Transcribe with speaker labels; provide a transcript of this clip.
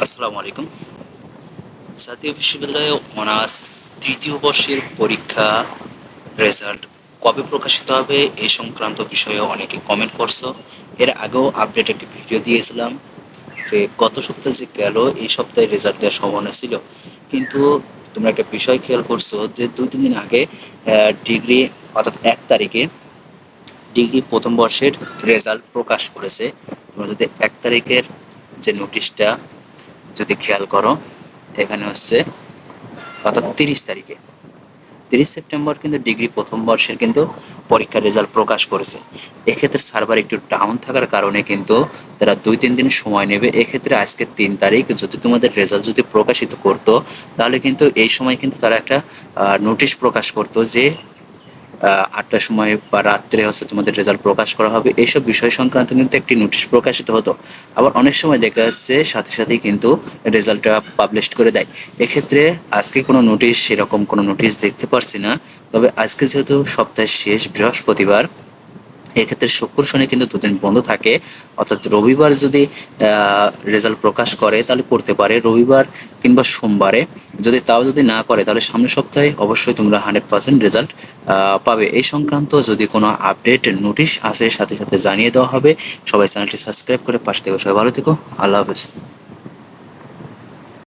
Speaker 1: আসসালামু আলাইকুম। জাতীয় বিশ্ববিদ্যালয়ে অনার্স তৃতীয় বর্ষের পরীক্ষা রেজাল্ট কবে প্রকাশিত হবে এই সংক্রান্ত বিষয়ে অনেকে কমেন্ট করছো। এর আগেও আপডেট একটি ভিডিও দিয়েছিলাম যে গত সপ্তাহে যে গেল এই সপ্তাহে রেজাল্ট দেওয়ার সম্ভাবনা ছিল, কিন্তু তোমরা একটা বিষয় খেয়াল করছো যে 2-3 দিন আগে ডিগ্রি অর্থাৎ 1 তারিখে ডিগ্রি প্রথম বর্ষের রেজাল্ট প্রকাশ করেছে। তোমরা যদি 1 তারিখের যে নোটিশটা যদি খেয়াল করো, এখানে হচ্ছে অর্থাৎ 30 তারিখে 30 সেপ্টেম্বর কিন্তু ডিগ্রি প্রথম বর্ষের কিন্তু পরীক্ষার রেজাল্ট প্রকাশ করেছে। এক্ষেত্রে সার্ভার একটু ডাউন থাকার কারণে কিন্তু তারা 2-3 দিন সময় নেবে। এক্ষেত্রে আজকে 3 তারিখ যদি তোমাদের রেজাল্ট যদি প্রকাশিত করতো, তাহলে কিন্তু এই সময় কিন্তু তারা একটা নোটিশ প্রকাশ করতো যে 8টার সময় বা রাত্রে হচ্ছে তোমাদের রেজাল্ট প্রকাশ করা হবে, এইসব বিষয় সংক্রান্ত কিন্তু একটি নোটিশ প্রকাশিত হতো। আবার অনেক সময় দেখা যাচ্ছে সাথে সাথেই কিন্তু রেজাল্টটা পাবলিশ করে দেয়। এক্ষেত্রে আজকে কোনো নোটিশ, সেরকম কোনো নোটিশ দেখতে পারছি না। তবে আজকে যেহেতু সপ্তাহের শেষ বৃহস্পতিবার, এক্ষেত্রে শুক্র শনি কিন্তু 2 দিন বন্ধ থাকে। অর্থাৎ রবিবার যদি রেজাল্ট প্রকাশ করে তাহলে করতে পারে রবিবার কিংবা সোমবারে। যদি না করে তাহলে সামনের সপ্তাহে অবশ্যই তোমরা 100% রেজাল্ট পাবে। এই সংক্রান্ত যদি কোনো আপডেট নোটিশ আসে সাথে সাথে জানিয়ে দেওয়া হবে। সবাই চ্যানেলটি সাবস্ক্রাইব করে পাশে থেকো। সবাই ভালো থেকো। আল্লাহ হাফেজ।